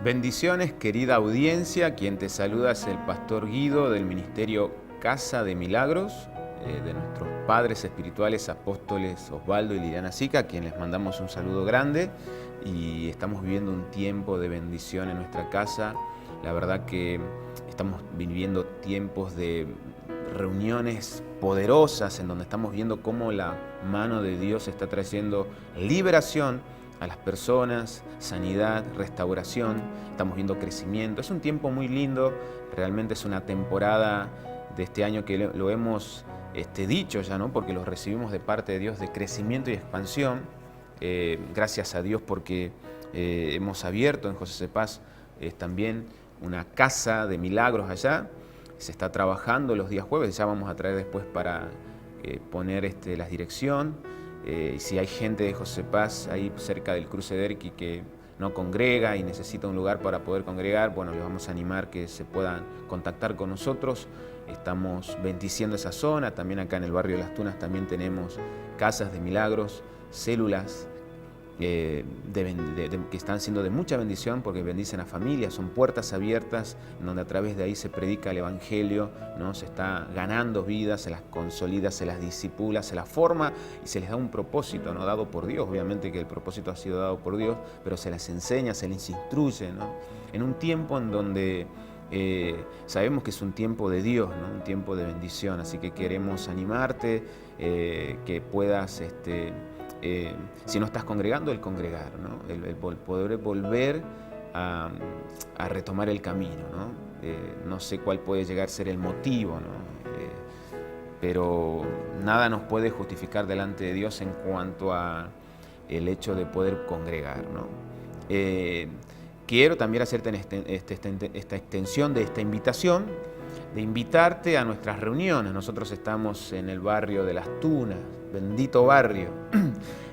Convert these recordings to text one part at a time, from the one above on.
Bendiciones, querida audiencia. Quien te saluda es el pastor Guido del ministerio Casa de Milagros, de nuestros padres espirituales, apóstoles Osvaldo y Liliana Sica, a quienes les mandamos un saludo grande. Y estamos viviendo un tiempo de bendición en nuestra casa. La verdad que estamos viviendo tiempos de reuniones poderosas en donde estamos viendo cómo la mano de Dios está trayendo liberación a las personas, sanidad, restauración. Estamos viendo crecimiento. Es un tiempo muy lindo. Realmente es una temporada de este año que lo hemos dicho ya, ¿no? Porque lo recibimos de parte de Dios, de crecimiento y expansión. Gracias a Dios porque hemos abierto en José Cepaz también una casa de milagros allá. Se está trabajando los días jueves. Ya vamos a traer después para poner la dirección. Si hay gente de José Paz ahí cerca del cruce de Erqui que no congrega y necesita un lugar para poder congregar, bueno, les vamos a animar que se puedan contactar con nosotros. Estamos bendiciendo esa zona. También acá en el barrio de Las Tunas también tenemos casas de milagros, células que están siendo de mucha bendición porque bendicen a familias, son puertas abiertas en donde a través de ahí se predica el Evangelio, ¿no? Se está ganando vidas, se las consolida, se las discipula, se las forma y se les da un propósito, ¿no? Dado por Dios. Obviamente que el propósito ha sido dado por Dios, pero se las enseña, se les instruye, ¿no? En un tiempo en donde sabemos que es un tiempo de Dios, ¿no? Un tiempo de bendición, así que queremos animarte, que puedas si no estás congregando, el congregar, ¿no? El poder volver a retomar el camino, ¿no? No sé cuál puede llegar a ser el motivo, ¿no? Pero nada nos puede justificar delante de Dios en cuanto a el hecho de poder congregar, ¿no? Quiero también hacerte esta extensión de esta invitación, de invitarte a nuestras reuniones. Nosotros estamos en el barrio de Las Tunas, bendito barrio.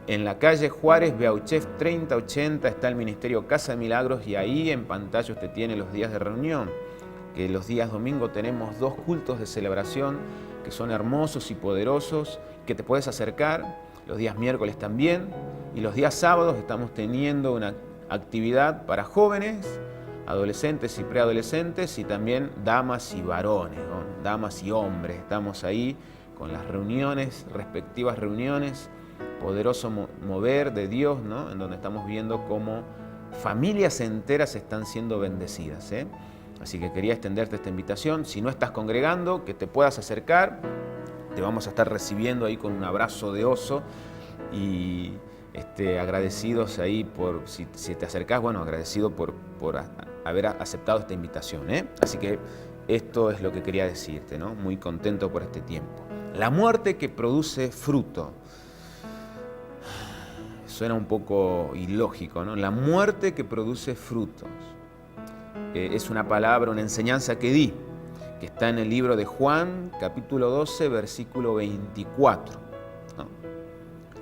En la calle Juárez, Beauchef 3080 está el Ministerio Casa de Milagros y ahí en pantalla usted tiene los días de reunión, que los días domingo tenemos 2 cultos de celebración que son hermosos y poderosos, que te puedes acercar, los días miércoles también, y los días sábados estamos teniendo una actividad para jóvenes, adolescentes y preadolescentes y también damas y varones, ¿no? Damas y hombres. Estamos ahí con las reuniones, respectivas reuniones, poderoso mover de Dios, ¿no? En donde estamos viendo cómo familias enteras están siendo bendecidas, ¿eh? Así que quería extenderte esta invitación. Si no estás congregando, que te puedas acercar. Te vamos a estar recibiendo ahí con un abrazo de oso y agradecidos ahí por, si te acercás, bueno, agradecido por haber aceptado esta invitación, ¿eh? Así que esto es lo que quería decirte, ¿no? Muy contento por este tiempo. La muerte que produce fruto. Suena un poco ilógico, ¿no? La muerte que produce frutos. Es una palabra, una enseñanza que di, que está en el libro de Juan, capítulo 12, versículo 24, ¿no?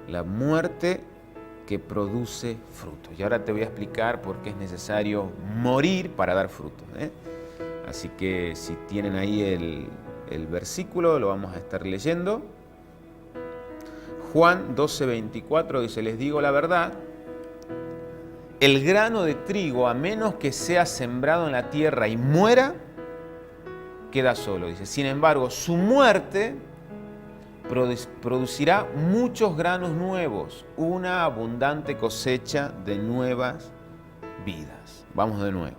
La muerte que produce frutos. Y ahora te voy a explicar por qué es necesario morir para dar frutos, ¿eh? Así que si tienen ahí el versículo, lo vamos a estar leyendo. Juan 12, 24 dice, les digo la verdad, el grano de trigo, a menos que sea sembrado en la tierra y muera, queda solo, dice. Sin embargo, su muerte producirá muchos granos nuevos, una abundante cosecha de nuevas vidas. Vamos de nuevo.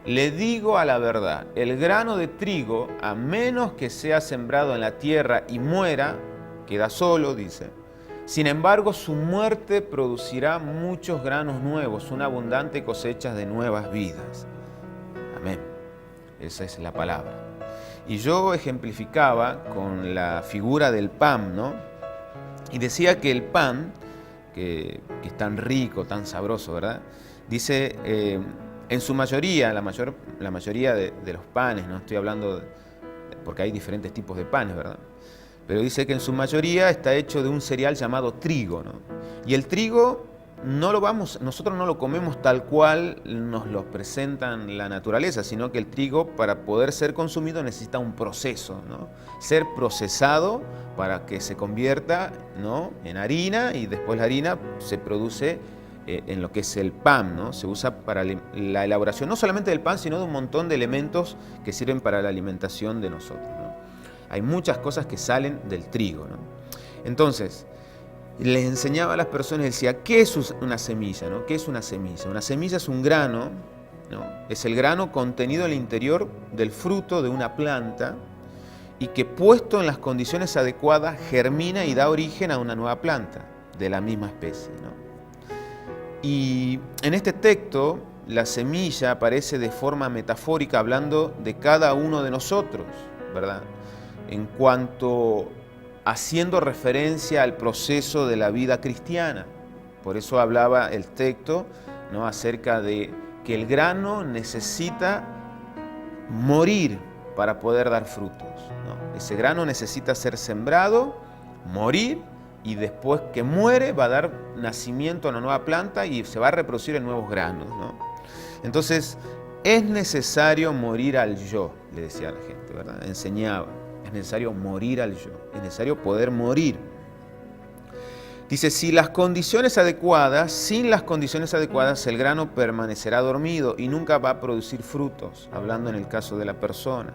Le digo a la verdad, el grano de trigo, a menos que sea sembrado en la tierra y muera, queda solo, dice. Sin embargo, su muerte producirá muchos granos nuevos, una abundante cosecha de nuevas vidas. Amén. Esa es la palabra. Y yo ejemplificaba con la figura del pan, ¿no? Y decía que el pan, que es tan rico, tan sabroso, ¿verdad? Dice, en su mayoría, la mayoría de los panes, no estoy hablando, porque hay diferentes tipos de panes, ¿verdad? Pero dice que en su mayoría está hecho de un cereal llamado trigo, ¿no? Y el trigo nosotros no lo comemos tal cual nos lo presentan la naturaleza, sino que el trigo para poder ser consumido necesita un proceso, ¿no? Ser procesado para que se convierta, ¿no?, en harina y después la harina se produce en lo que es el pan, ¿no? Se usa para la elaboración no solamente del pan, sino de un montón de elementos que sirven para la alimentación de nosotros, ¿no? Hay muchas cosas que salen del trigo, ¿no? Entonces, les enseñaba a las personas, decía, ¿qué es una semilla, ¿no? ¿Qué es una semilla? Una semilla es un grano, ¿no? Es el grano contenido en el interior del fruto de una planta y que puesto en las condiciones adecuadas germina y da origen a una nueva planta de la misma especie, ¿no? Y en este texto la semilla aparece de forma metafórica hablando de cada uno de nosotros, ¿verdad? En cuanto haciendo referencia al proceso de la vida cristiana. Por eso hablaba el texto, ¿no?, acerca de que el grano necesita morir para poder dar frutos, ¿no? Ese grano necesita ser sembrado, morir, y después que muere va a dar nacimiento a una nueva planta y se va a reproducir en nuevos granos, ¿no? Entonces, es necesario morir al yo, le decía a la gente, ¿verdad? Enseñaba. Es necesario morir al yo, es necesario poder morir. Dice, sin las condiciones adecuadas, el grano permanecerá dormido y nunca va a producir frutos, hablando en el caso de la persona,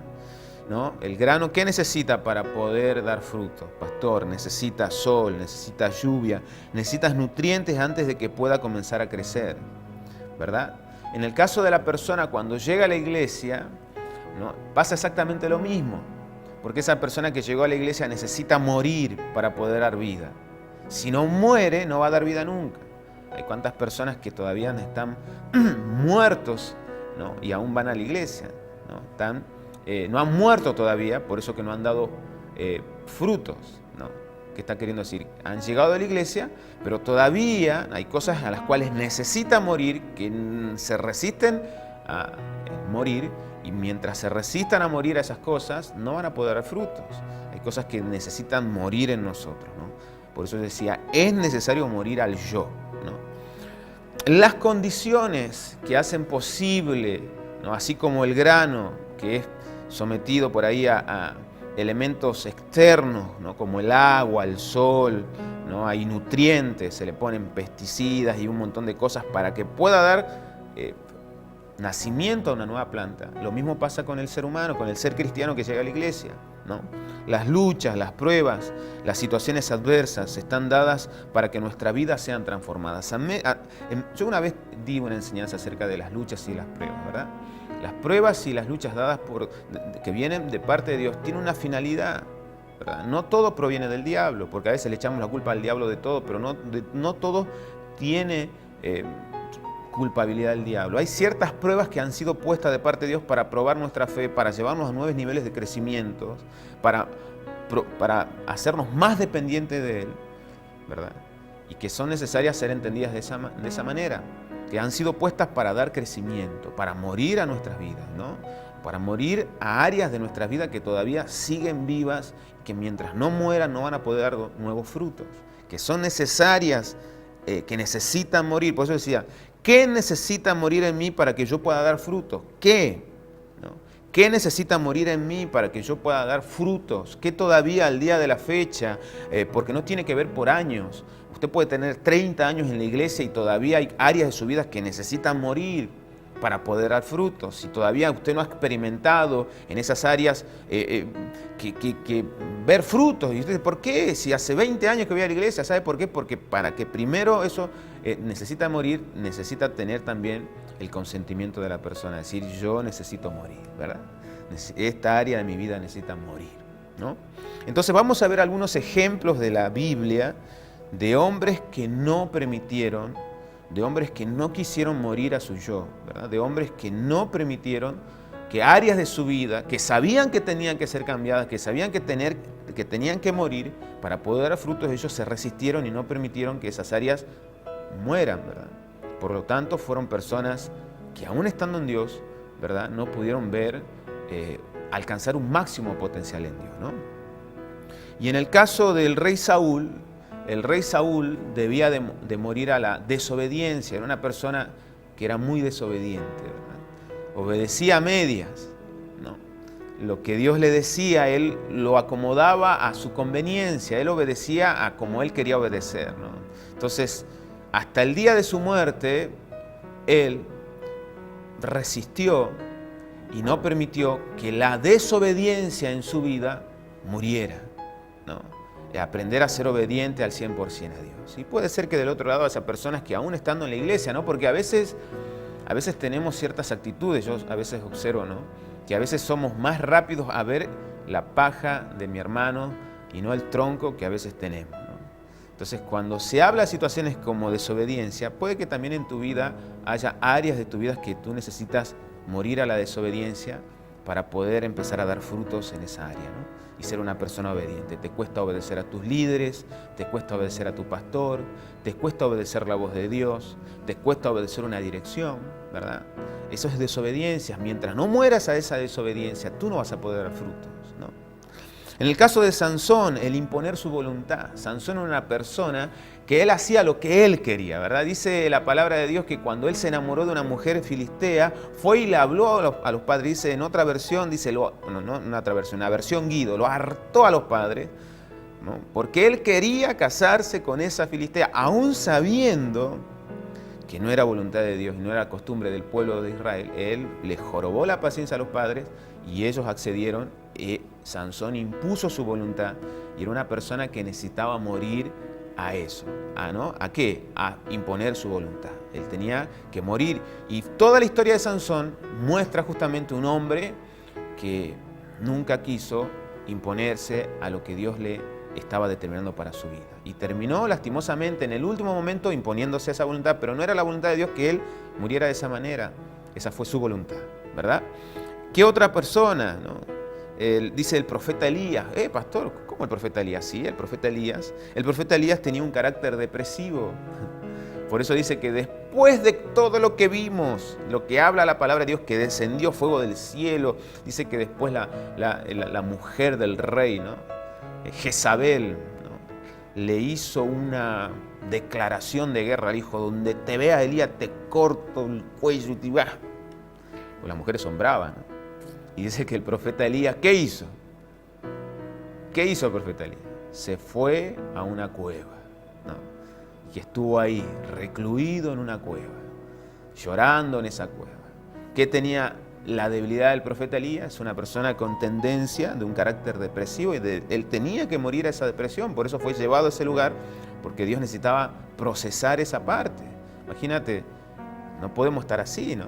¿no? El grano, ¿qué necesita para poder dar frutos? Pastor, necesita sol, necesita lluvia, necesitas nutrientes antes de que pueda comenzar a crecer, ¿verdad? En el caso de la persona, cuando llega a la iglesia, ¿no?, pasa exactamente lo mismo. Porque esa persona que llegó a la iglesia necesita morir para poder dar vida. Si no muere, no va a dar vida nunca. Hay cuántas personas que todavía están muertos, ¿no?, y aún van a la iglesia, ¿no? No han muerto todavía, por eso que no han dado frutos, ¿no? ¿Qué está queriendo decir? Han llegado a la iglesia, pero todavía hay cosas a las cuales necesitan morir, que se resisten a morir. Y mientras se resistan a morir a esas cosas, no van a poder dar frutos. Hay cosas que necesitan morir en nosotros, ¿no? Por eso decía, es necesario morir al yo, ¿no? Las condiciones que hacen posible, ¿no?, así como el grano, que es sometido por ahí a elementos externos, ¿no?, como el agua, el sol, ¿no?, hay nutrientes, se le ponen pesticidas y un montón de cosas para que pueda dar nacimiento a una nueva planta. Lo mismo pasa con el ser humano, con el ser cristiano que llega a la iglesia, ¿no? Las luchas, las pruebas, las situaciones adversas están dadas para que nuestras vidas sean transformadas. Yo una vez di una enseñanza acerca de las luchas y las pruebas, ¿verdad? Las pruebas y las luchas dadas que vienen de parte de Dios tienen una finalidad, ¿verdad? No todo proviene del diablo, porque a veces le echamos la culpa al diablo de todo, pero no todo tiene culpabilidad del diablo. Hay ciertas pruebas que han sido puestas de parte de Dios para probar nuestra fe, para llevarnos a nuevos niveles de crecimiento, para hacernos más dependientes de Él, ¿verdad? Y que son necesarias ser entendidas de esa manera, que han sido puestas para dar crecimiento, para morir a nuestras vidas, ¿no? Para morir a áreas de nuestras vidas que todavía siguen vivas, que mientras no mueran no van a poder dar nuevos frutos, que son necesarias, que necesitan morir. Por eso decía, ¿qué necesita morir en mí para que yo pueda dar frutos? ¿Qué? ¿No? ¿Qué necesita morir en mí para que yo pueda dar frutos? ¿Qué todavía al día de la fecha? Porque no tiene que ver por años. Usted puede tener 30 años en la iglesia y todavía hay áreas de su vida que necesitan morir para poder dar frutos. Si todavía usted no ha experimentado en esas áreas que ver frutos. Y usted dice, ¿por qué? Si hace 20 años que voy a la iglesia, ¿sabe por qué? Porque para que primero eso necesita morir, necesita tener también el consentimiento de la persona. Decir, yo necesito morir, ¿verdad? Esta área de mi vida necesita morir, ¿no? Entonces vamos a ver algunos ejemplos de la Biblia de hombres que no permitieron, de hombres que no quisieron morir a su yo, ¿verdad? De hombres que no permitieron que áreas de su vida, que sabían que tenían que ser cambiadas, que sabían que tenían que morir para poder dar frutos, ellos se resistieron y no permitieron que esas áreas mueran, ¿verdad? Por lo tanto, fueron personas que aún estando en Dios, ¿verdad?, no pudieron alcanzar un máximo potencial en Dios, ¿no? Y en el caso del rey Saúl, el rey Saúl debía de morir a la desobediencia. Era una persona que era muy desobediente, ¿verdad? Obedecía a medias, ¿no? Lo que Dios le decía, él lo acomodaba a su conveniencia. Él obedecía a como él quería obedecer, ¿no? Entonces, hasta el día de su muerte, él resistió y no permitió que la desobediencia en su vida muriera, ¿no? Aprender a ser obediente al 100% a Dios. Y puede ser que del otro lado haya personas que aún estando en la iglesia, ¿no? Porque a veces tenemos ciertas actitudes, yo a veces observo, ¿no? Que a veces somos más rápidos a ver la paja de mi hermano y no el tronco que a veces tenemos, ¿no? Entonces, cuando se habla de situaciones como desobediencia, puede que también en tu vida haya áreas de tu vida que tú necesitas morir a la desobediencia para poder empezar a dar frutos en esa área, ¿no? Y ser una persona obediente. Te cuesta obedecer a tus líderes, te cuesta obedecer a tu pastor, te cuesta obedecer la voz de Dios, te cuesta obedecer una dirección, ¿verdad? Eso es desobediencia. Mientras no mueras a esa desobediencia, tú no vas a poder dar frutos, ¿no? En el caso de Sansón, el imponer su voluntad. Sansón era una persona que él hacía lo que él quería, ¿verdad? Dice la palabra de Dios que cuando él se enamoró de una mujer filistea, fue y le habló a los padres. Dice en otra versión, no en otra versión, una versión Guido, lo hartó a los padres, ¿no? Porque él quería casarse con esa filistea, aún sabiendo que no era voluntad de Dios y no era costumbre del pueblo de Israel. Él le jorobó la paciencia a los padres y ellos accedieron. Sansón impuso su voluntad y era una persona que necesitaba morir a eso. ¿No? ¿A qué? A imponer su voluntad. Él tenía que morir. Y toda la historia de Sansón muestra justamente un hombre que nunca quiso imponerse a lo que Dios le estaba determinando para su vida. Y terminó lastimosamente en el último momento imponiéndose esa voluntad, pero no era la voluntad de Dios que él muriera de esa manera. Esa fue su voluntad, ¿verdad? ¿Qué otra persona, no? Dice el profeta Elías. Pastor, ¿cómo el profeta Elías? Sí, el profeta Elías. El profeta Elías tenía un carácter depresivo. Por eso dice que después de todo lo que vimos, lo que habla la palabra de Dios, que descendió fuego del cielo, dice que después la mujer del rey, ¿no? Jezabel, ¿no? Le hizo una declaración de guerra al hijo: donde te vea Elías te corto el cuello y te va. Pues las mujeres son bravas, ¿no? Y dice que el profeta Elías, ¿qué hizo? ¿Qué hizo el profeta Elías? Se fue a una cueva, ¿no? Y estuvo ahí, recluido en una cueva, llorando en esa cueva. ¿Qué tenía la debilidad del profeta Elías? Una persona con tendencia de un carácter depresivo, y él tenía que morir a esa depresión. Por eso fue llevado a ese lugar, porque Dios necesitaba procesar esa parte. Imagínate, no podemos estar así, ¿no?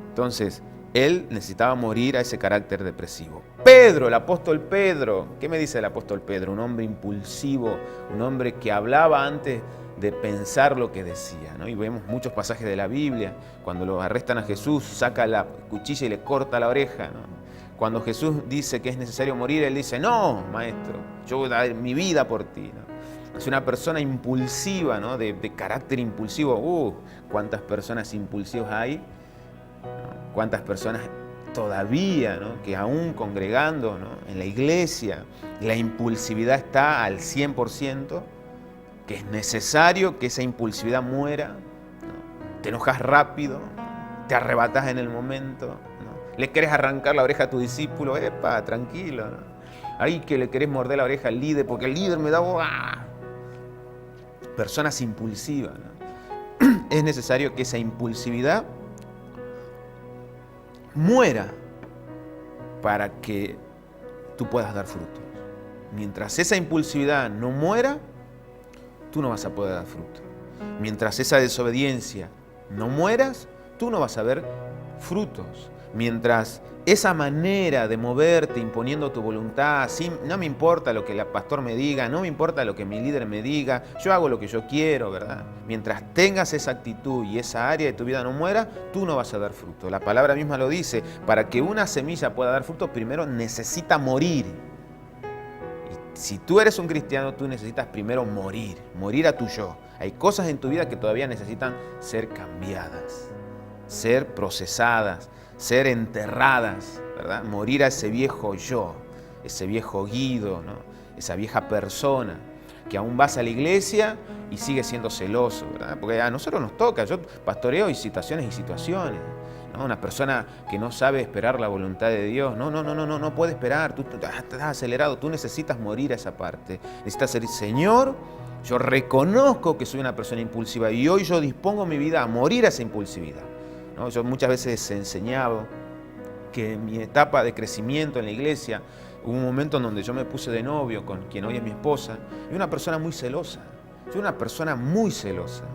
Entonces, él necesitaba morir a ese carácter depresivo. Pedro, el apóstol Pedro, ¿qué me dice el apóstol Pedro? Un hombre impulsivo, un hombre que hablaba antes de pensar lo que decía, ¿no? Y vemos muchos pasajes de la Biblia. Cuando lo arrestan a Jesús, saca la cuchilla y le corta la oreja, ¿no? Cuando Jesús dice que es necesario morir, él dice: no, maestro, yo voy a dar mi vida por ti, ¿no? Es una persona impulsiva, ¿no? De carácter impulsivo. ¿Cuántas personas impulsivas hay? ¿Cuántas personas todavía, ¿no? Que aún congregando, ¿no? En la iglesia, la impulsividad está al 100%, que es necesario que esa impulsividad muera, ¿no? Te enojas rápido, te arrebatas en el momento, ¿no? Le querés arrancar la oreja a tu discípulo, tranquilo, ¿no? Ahí que le querés morder la oreja al líder, porque el líder me da... Personas impulsivas, ¿no? Es necesario que esa impulsividad muera para que tú puedas dar frutos. Mientras esa impulsividad no muera, tú no vas a poder dar frutos. Mientras esa desobediencia no mueras, tú no vas a ver frutos. Mientras esa manera de moverte imponiendo tu voluntad, no me importa lo que el pastor me diga, no me importa lo que mi líder me diga, yo hago lo que yo quiero, ¿verdad? Mientras tengas esa actitud y esa área de tu vida no muera, tú no vas a dar fruto. La palabra misma lo dice: para que una semilla pueda dar fruto, primero necesita morir. Y si tú eres un cristiano, tú necesitas primero morir a tu yo. Hay cosas en tu vida que todavía necesitan ser cambiadas, ser procesadas, ser enterradas, ¿verdad? Morir a ese viejo yo, ese viejo Guido, ¿no? Esa vieja persona que aún vas a la iglesia y sigue siendo celoso, ¿verdad? Porque a nosotros nos toca, yo pastoreo y situaciones, ¿no? Una persona que no sabe esperar la voluntad de Dios, no puede esperar, tú estás acelerado, tú necesitas morir a esa parte. Necesitas decir: Señor, Yo reconozco que soy una persona impulsiva y hoy yo dispongo mi vida a morir a esa impulsividad, ¿no? Yo muchas veces he enseñado que en mi etapa de crecimiento en la iglesia hubo un momento en donde yo me puse de novio con quien hoy es mi esposa y una persona muy celosa. Yo era una persona muy celosa,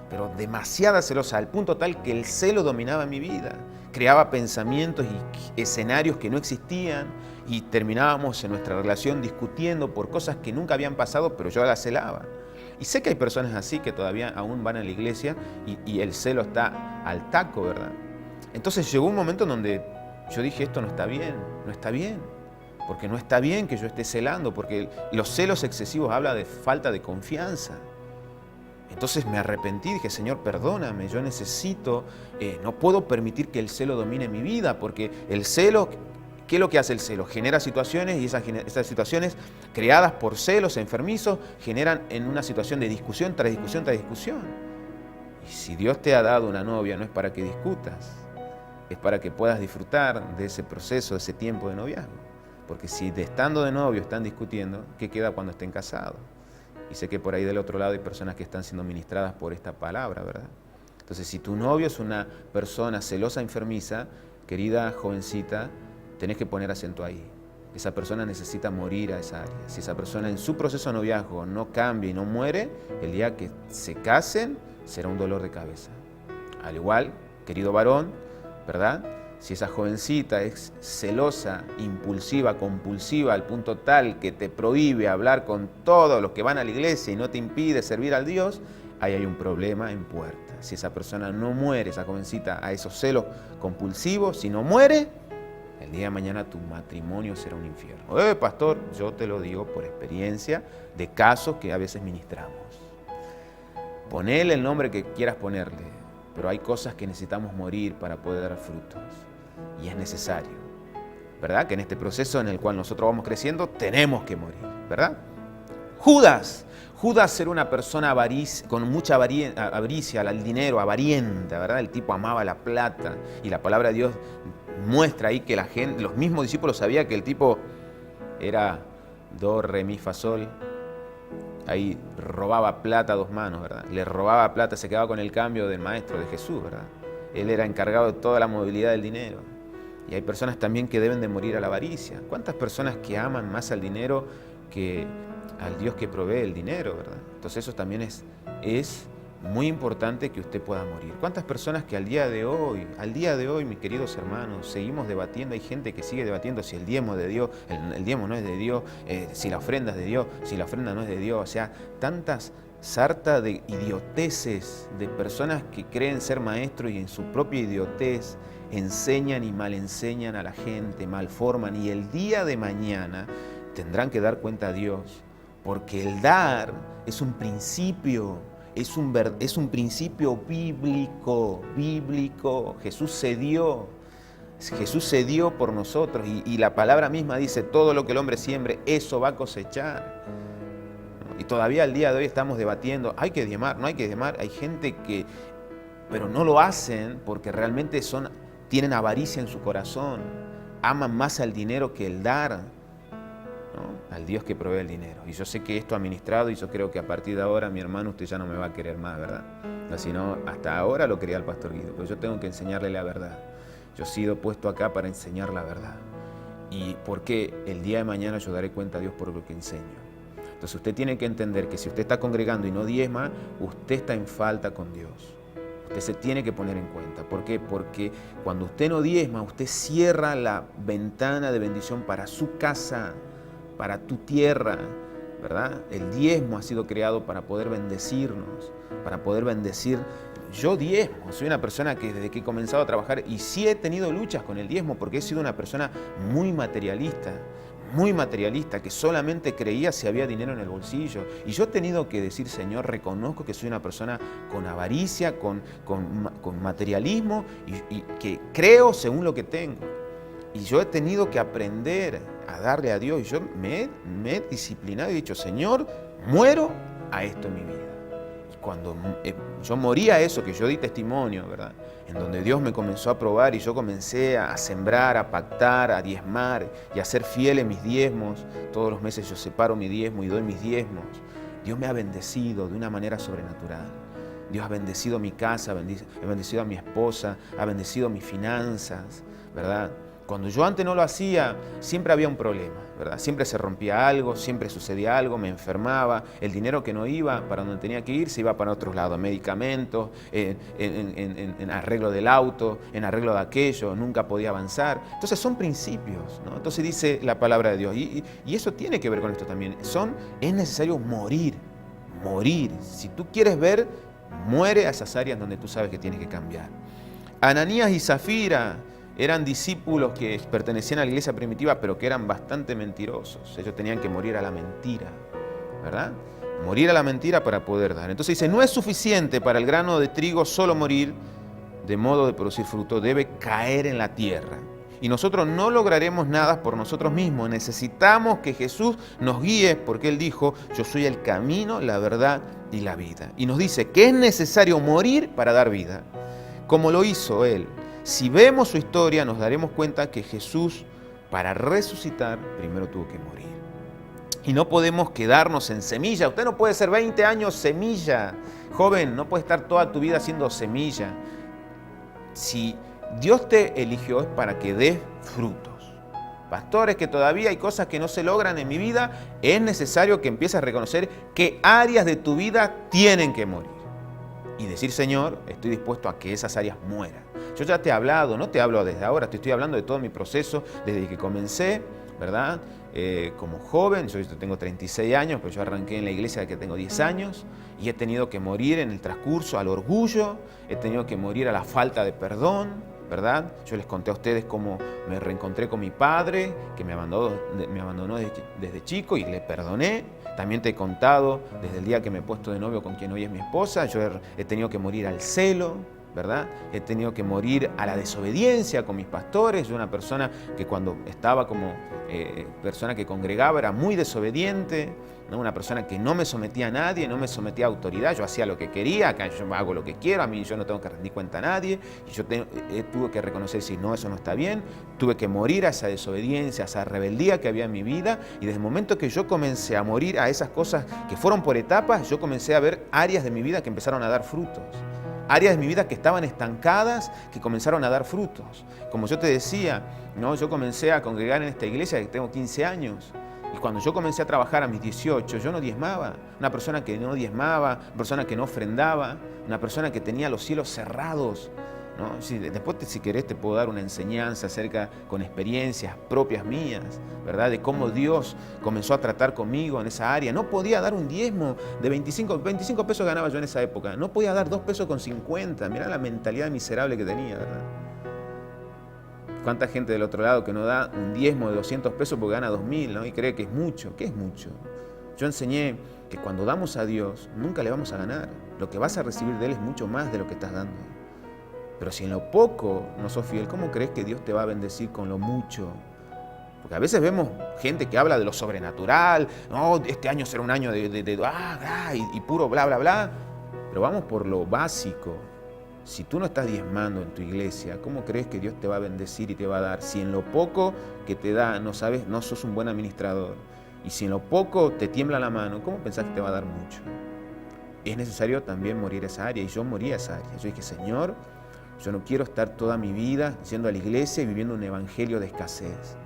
pero demasiada celosa, al punto tal que el celo dominaba mi vida. Creaba pensamientos y escenarios que no existían y terminábamos en nuestra relación discutiendo por cosas que nunca habían pasado, pero yo las celaba. Y sé que hay personas así que todavía aún van a la iglesia y el celo está al taco, ¿verdad? Entonces llegó un momento en donde yo dije, esto no está bien, porque no está bien que yo esté celando, porque los celos excesivos hablan de falta de confianza. Entonces me arrepentí, dije, Señor, perdóname, yo necesito, no puedo permitir que el celo domine mi vida, porque el celo, ¿qué es lo que hace el celo? Genera situaciones y esas situaciones creadas por celos enfermizos generan en una situación de discusión tras discusión tras discusión. Y si Dios te ha dado una novia, no es para que discutas, es para que puedas disfrutar de ese proceso, de ese tiempo de noviazgo. Porque si estando de novio están discutiendo, ¿qué queda cuando estén casados? Y sé que por ahí del otro lado hay personas que están siendo ministradas por esta palabra, ¿verdad? Entonces, si tu novio es una persona celosa, enfermiza, querida jovencita, tenés que poner acento ahí. Esa persona necesita morir a esa área. Si esa persona en su proceso de noviazgo no cambia y no muere, el día que se casen será un dolor de cabeza. Al igual, querido varón, ¿verdad? Si esa jovencita es celosa, impulsiva, compulsiva, al punto tal que te prohíbe hablar con todos los que van a la iglesia y no te impide servir al Dios, ahí hay un problema en puerta. Si esa persona no muere, esa jovencita, a esos celos compulsivos, si no muere, el día de mañana tu matrimonio será un infierno. Pastor, yo te lo digo por experiencia de casos que a veces ministramos. Ponele el nombre que quieras ponerle, pero hay cosas que necesitamos morir para poder dar frutos. Y es necesario, ¿verdad? Que en este proceso en el cual nosotros vamos creciendo, tenemos que morir, ¿verdad? Judas era una persona con mucha avaricia al dinero, avarienta, ¿verdad? El tipo amaba la plata y la palabra de Dios muestra ahí que los mismos discípulos sabían que el tipo era do, re, mi, fa, sol. Ahí robaba plata a dos manos, ¿verdad? Le robaba plata, se quedaba con el cambio del maestro, de Jesús, ¿verdad? Él era encargado de toda la movilidad del dinero. Y hay personas también que deben de morir a la avaricia. ¿Cuántas personas que aman más al dinero que al Dios que provee el dinero, ¿verdad? Entonces eso también es muy importante que usted pueda morir. ¿Cuántas personas que al día de hoy, mis queridos hermanos, seguimos debatiendo? Hay gente que sigue debatiendo si el diezmo es de Dios, el diezmo no es de Dios, si la ofrenda es de Dios, si la ofrenda no es de Dios. O sea, tantas sarta de idioteces, de personas que creen ser maestros y en su propia idiotez enseñan y mal enseñan a la gente, malforman, y el día de mañana tendrán que dar cuenta a Dios, porque el dar es un principio, es un principio bíblico. Jesús se dio por nosotros y la palabra misma dice, todo lo que el hombre siembre, eso va a cosechar. Y todavía al día de hoy estamos debatiendo, hay que diezmar, no hay que diezmar. Hay gente que, pero no lo hacen porque realmente tienen avaricia en su corazón, aman más al dinero que el dar, ¿no? Al Dios que provee el dinero. Y yo sé que esto ha ministrado y yo creo que a partir de ahora, mi hermano, usted ya no me va a querer más, ¿verdad? Si no, hasta ahora lo quería el pastor Guido, pero yo tengo que enseñarle la verdad. Yo he sido puesto acá para enseñar la verdad. Y porque el día de mañana yo daré cuenta a Dios por lo que enseño. Entonces usted tiene que entender que si usted está congregando y no diezma, usted está en falta con Dios. Usted se tiene que poner en cuenta. ¿Por qué? Porque cuando usted no diezma, usted cierra la ventana de bendición para su casa, para tu tierra, ¿verdad? El diezmo ha sido creado para poder bendecirnos, para poder bendecir. Yo diezmo, soy una persona que desde que he comenzado a trabajar, y sí he tenido luchas con el diezmo porque he sido una persona muy materialista, que solamente creía si había dinero en el bolsillo. Y yo he tenido que decir, Señor, reconozco que soy una persona con avaricia, con materialismo y que creo según lo que tengo. Y yo he tenido que aprender a darle a Dios. Y yo me he disciplinado y he dicho, Señor, muero a esto en mi vida. Y cuando yo morí a eso, que yo di testimonio, ¿verdad? En donde Dios me comenzó a probar y yo comencé a sembrar, a pactar, a diezmar y a ser fiel en mis diezmos. Todos los meses yo separo mi diezmo y doy mis diezmos. Dios me ha bendecido de una manera sobrenatural. Dios ha bendecido mi casa, ha bendecido a mi esposa, ha bendecido mis finanzas, ¿verdad? Cuando yo antes no lo hacía, siempre había un problema, ¿verdad? Siempre se rompía algo, siempre sucedía algo, me enfermaba, el dinero que no iba para donde tenía que ir se iba para otros lados, medicamentos, en arreglo del auto, en arreglo de aquello, nunca podía avanzar. Entonces son principios, ¿no? Entonces dice la palabra de Dios, y eso tiene que ver con esto también. Es necesario morir. Si tú quieres ver, muere a esas áreas donde tú sabes que tienes que cambiar. Ananías y Zafira eran discípulos que pertenecían a la iglesia primitiva, pero que eran bastante mentirosos. Ellos tenían que morir a la mentira, ¿verdad? Morir a la mentira para poder dar. Entonces dice, no es suficiente para el grano de trigo solo morir de modo de producir fruto, debe caer en la tierra. Y nosotros no lograremos nada por nosotros mismos. Necesitamos que Jesús nos guíe, porque Él dijo, yo soy el camino, la verdad y la vida. Y nos dice que es necesario morir para dar vida, como lo hizo Él. Si vemos su historia, nos daremos cuenta que Jesús, para resucitar, primero tuvo que morir. Y no podemos quedarnos en semilla. Usted no puede ser 20 años semilla. Joven, no puede estar toda tu vida siendo semilla. Si Dios te eligió es para que des frutos. Pastores, que todavía hay cosas que no se logran en mi vida, es necesario que empieces a reconocer qué áreas de tu vida tienen que morir. Y decir, Señor, estoy dispuesto a que esas áreas mueran. Yo ya te he hablado, no te hablo desde ahora, te estoy hablando de todo mi proceso desde que comencé, ¿verdad? Como joven, yo tengo 36 años, pero yo arranqué en la iglesia desde que tengo 10 años y he tenido que morir en el transcurso al orgullo, he tenido que morir a la falta de perdón, ¿verdad? Yo les conté a ustedes cómo me reencontré con mi padre, que me abandonó desde chico y le perdoné. También te he contado desde el día que me he puesto de novio con quien hoy es mi esposa, yo he tenido que morir al celo, ¿verdad? He tenido que morir a la desobediencia con mis pastores. Yo una persona que cuando estaba como persona que congregaba era muy desobediente, ¿no? Una persona que no me sometía a nadie, no me sometía a autoridad, yo hacía lo que quería, acá yo hago lo que quiero, a mí yo no tengo que rendir cuenta a nadie, y yo tuve que reconocer si no, eso no está bien, tuve que morir a esa desobediencia, a esa rebeldía que había en mi vida, y desde el momento que yo comencé a morir a esas cosas que fueron por etapas, yo comencé a ver áreas de mi vida que empezaron a dar frutos. Áreas de mi vida que estaban estancadas, que comenzaron a dar frutos. Como yo te decía, ¿no? Yo comencé a congregar en esta iglesia que tengo 15 años. Y cuando yo comencé a trabajar a mis 18, yo no diezmaba. Una persona que no diezmaba, una persona que no ofrendaba, una persona que tenía los cielos cerrados, ¿no? Después, si querés, te puedo dar una enseñanza acerca, con experiencias propias mías, ¿verdad? De cómo Dios comenzó a tratar conmigo en esa área. No podía dar un diezmo de 25 pesos ganaba yo en esa época. No podía dar 2 pesos con 50. Mirá la mentalidad miserable que tenía, ¿verdad? ¿Cuánta gente del otro lado que no da un diezmo de 200 pesos porque gana 2.000, ¿no? Y cree que es mucho? ¿Qué es mucho? Yo enseñé que cuando damos a Dios, nunca le vamos a ganar. Lo que vas a recibir de Él es mucho más de lo que estás dando. Pero si en lo poco no sos fiel, ¿cómo crees que Dios te va a bendecir con lo mucho? Porque a veces vemos gente que habla de lo sobrenatural, no, este año será un año y puro bla, bla, bla. Pero vamos por lo básico. Si tú no estás diezmando en tu iglesia, ¿cómo crees que Dios te va a bendecir y te va a dar? Si en lo poco que te da no sabes, no sos un buen administrador. Y si en lo poco te tiembla la mano, ¿cómo pensás que te va a dar mucho? Es necesario también morir esa área. Y yo morí a esa área. Yo dije, Señor, yo no quiero estar toda mi vida yendo a la iglesia y viviendo un evangelio de escasez.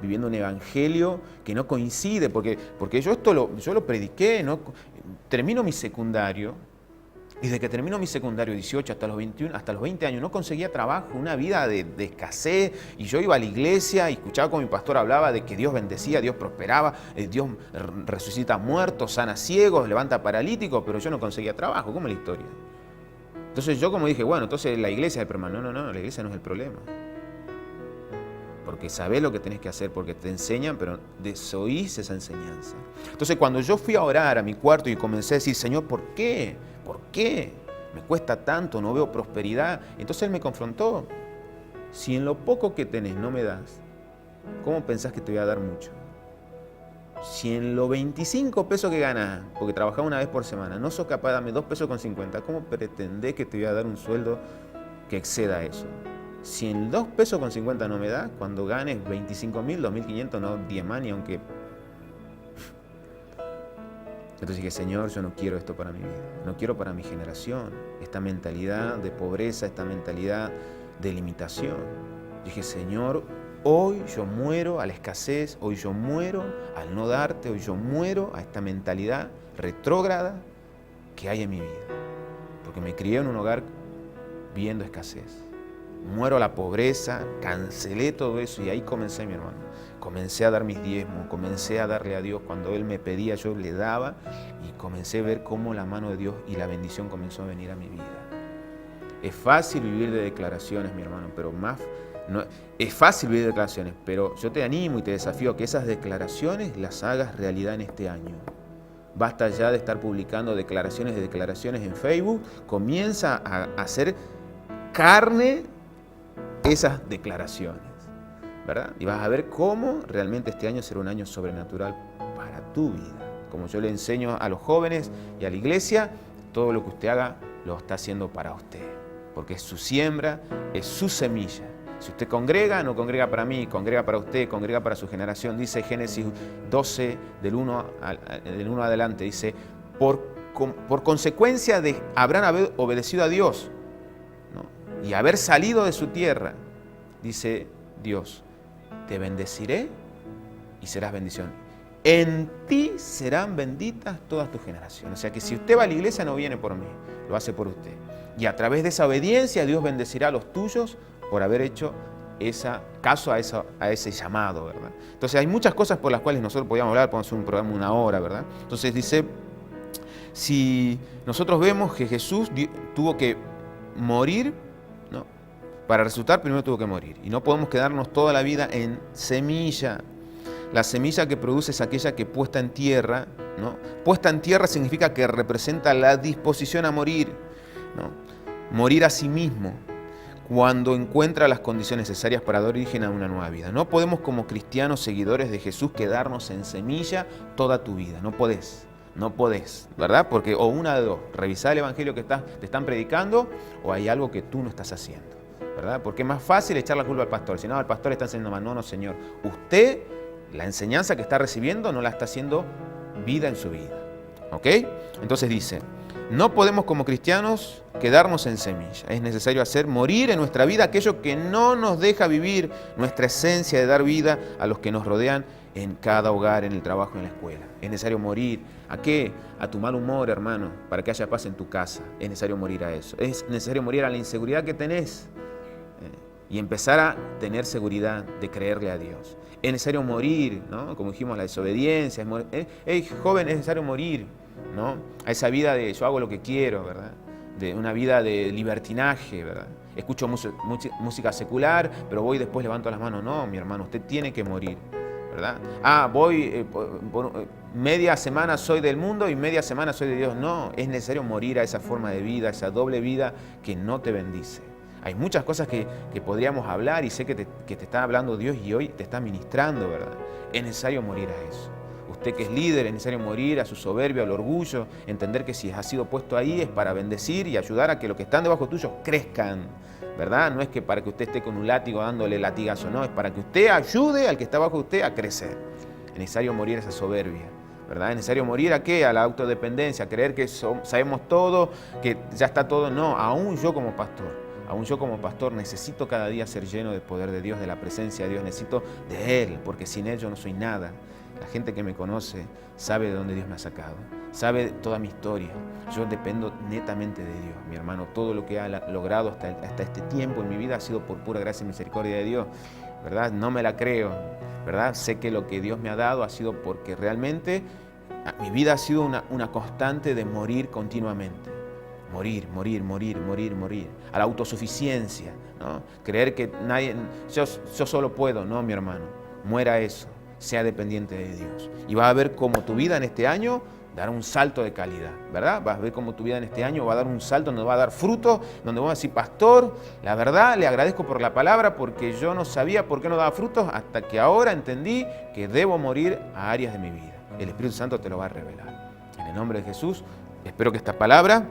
Viviendo un evangelio que no coincide, porque yo lo prediqué, ¿no? Termino mi secundario, y desde que termino mi secundario 18 hasta los 21, hasta los 20 años, no conseguía trabajo, una vida de escasez, y yo iba a la iglesia y escuchaba como mi pastor hablaba de que Dios bendecía, Dios prosperaba, Dios resucita muertos, sana ciegos, levanta paralíticos, pero yo no conseguía trabajo. ¿Cómo es la historia? Entonces yo como dije, bueno, entonces la iglesia es el problema. No, la iglesia no es el problema. Porque sabés lo que tenés que hacer, porque te enseñan, pero desoís esa enseñanza. Entonces cuando yo fui a orar a mi cuarto y comencé a decir, Señor, ¿por qué? ¿Por qué? Me cuesta tanto, no veo prosperidad. Entonces Él me confrontó. Si en lo poco que tenés no me das, ¿cómo pensás que te voy a dar mucho? Si en los 25 pesos que ganas, porque trabajaba una vez por semana, no sos capaz de darme 2 pesos con 50, ¿cómo pretendés que te voy a dar un sueldo que exceda eso? Si en 2 pesos con 50 no me das, cuando ganes 25.000, 2.500, no 10 más, ni aunque... Entonces dije, Señor, yo no quiero esto para mi vida, no quiero para mi generación, esta mentalidad de pobreza, esta mentalidad de limitación. Dije, Señor, hoy yo muero a la escasez, hoy yo muero al no darte, hoy yo muero a esta mentalidad retrógrada que hay en mi vida. Porque me crié en un hogar viendo escasez. Muero a la pobreza, cancelé todo eso y ahí comencé, mi hermano. Comencé a dar mis diezmos, comencé a darle a Dios. Cuando Él me pedía, yo le daba y comencé a ver cómo la mano de Dios y la bendición comenzó a venir a mi vida. Es fácil vivir de declaraciones, mi hermano, pero es fácil vivir de declaraciones, pero yo te animo y te desafío a que esas declaraciones las hagas realidad en este año. Basta ya de estar publicando declaraciones en Facebook. Comienza a hacer carne esas declaraciones, ¿verdad? Y vas a ver cómo realmente este año será un año sobrenatural para tu vida. Como yo le enseño a los jóvenes y a la iglesia, todo lo que usted haga lo está haciendo para usted, porque es su siembra, es su semilla. Si usted congrega, no congrega para mí, congrega para usted, congrega para su generación. Dice Génesis 12, del 1 adelante, dice, por consecuencia de habrán haber obedecido a Dios, ¿no? Y haber salido de su tierra, dice Dios, te bendeciré y serás bendición. En ti serán benditas todas tus generaciones. O sea que si usted va a la iglesia no viene por mí, lo hace por usted. Y a través de esa obediencia Dios bendecirá a los tuyos por haber hecho caso a ese llamado, ¿verdad? Entonces hay muchas cosas por las cuales nosotros podíamos hablar, podemos hacer un programa de 1 hora, ¿verdad? Entonces dice, si nosotros vemos que Jesús tuvo que morir, ¿no? Para resucitar primero tuvo que morir. Y no podemos quedarnos toda la vida en semilla. La semilla que produce es aquella que puesta en tierra, ¿no? Puesta en tierra significa que representa la disposición a morir, ¿no? Morir a sí mismo, cuando encuentra las condiciones necesarias para dar origen a una nueva vida. No podemos como cristianos seguidores de Jesús quedarnos en semilla toda tu vida. No podés, ¿verdad? Porque o una de dos, revisar el evangelio que te están predicando o hay algo que tú no estás haciendo, ¿verdad? Porque es más fácil echar la culpa al pastor. Si no, el pastor está haciendo mal. No, Señor. Usted, la enseñanza que está recibiendo no la está haciendo vida en su vida. ¿Ok? Entonces dice, no podemos como cristianos quedarnos en semilla. Es necesario hacer morir en nuestra vida aquello que no nos deja vivir nuestra esencia de dar vida a los que nos rodean en cada hogar, en el trabajo, en la escuela. Es necesario morir. ¿A qué? A tu mal humor, hermano, para que haya paz en tu casa. Es necesario morir a eso. Es necesario morir a la inseguridad que tenés y empezar a tener seguridad de creerle a Dios. Es necesario morir, ¿no? Como dijimos, la desobediencia. Joven, es necesario morir, ¿no? A esa vida de yo hago lo que quiero, ¿verdad? De una vida de libertinaje, ¿verdad? Escucho música secular, pero voy y después levanto las manos. No, mi hermano, usted tiene que morir, ¿verdad? Voy por media semana soy del mundo y media semana soy de Dios. No, es necesario morir a esa forma de vida, a esa doble vida que no te bendice. Hay muchas cosas que podríamos hablar y sé que te está hablando Dios y hoy te está ministrando, ¿verdad? Es necesario morir a eso. Usted que es líder, es necesario morir a su soberbia, al orgullo, entender que si ha sido puesto ahí es para bendecir y ayudar a que los que están debajo tuyo crezcan, ¿verdad? No es que para que usted esté con un látigo dándole latigazo, no, es para que usted ayude al que está bajo usted a crecer. Es necesario morir a esa soberbia, ¿verdad? Es necesario morir ¿a qué? A la autodependencia, a creer que sabemos todo, que ya está todo. No, aún yo como pastor necesito cada día ser lleno del poder de Dios, de la presencia de Dios, necesito de Él, porque sin Él yo no soy nada. La gente que me conoce sabe de dónde Dios me ha sacado, sabe toda mi historia. Yo dependo netamente de Dios, mi hermano. Todo lo que ha logrado hasta este tiempo en mi vida ha sido por pura gracia y misericordia de Dios, ¿verdad? No me la creo, ¿verdad? Sé que lo que Dios me ha dado ha sido porque realmente mi vida ha sido una constante de morir continuamente. Morir. A la autosuficiencia, ¿no? Creer que yo solo puedo. No, mi hermano, muera eso. Sea dependiente de Dios. Y vas a ver cómo tu vida en este año dará un salto de calidad, ¿verdad? Vas a ver cómo tu vida en este año va a dar un salto donde va a dar fruto, donde vas a decir, pastor, la verdad, le agradezco por la palabra porque yo no sabía por qué no daba frutos hasta que ahora entendí que debo morir a áreas de mi vida. El Espíritu Santo te lo va a revelar. En el nombre de Jesús, espero que esta palabra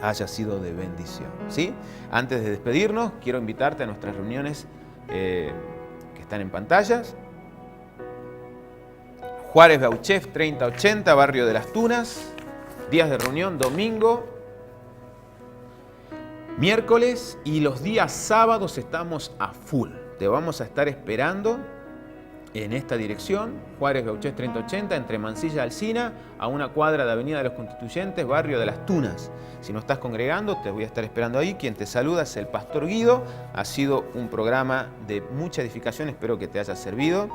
haya sido de bendición, ¿sí? Antes de despedirnos, quiero invitarte a nuestras reuniones que están en pantallas. Juárez Beauchef 3080, barrio de Las Tunas. Días de reunión, domingo, miércoles y los días sábados estamos a full. Te vamos a estar esperando en esta dirección, Juárez Beauchef 3080, entre Mansilla y Alsina, a una cuadra de Avenida de los Constituyentes, barrio de Las Tunas. Si no estás congregando, te voy a estar esperando ahí. Quien te saluda es el Pastor Guido. Ha sido un programa de mucha edificación, espero que te haya servido,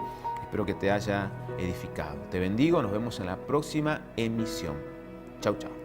espero que te haya edificado. Te bendigo, nos vemos en la próxima emisión. Chau, chau.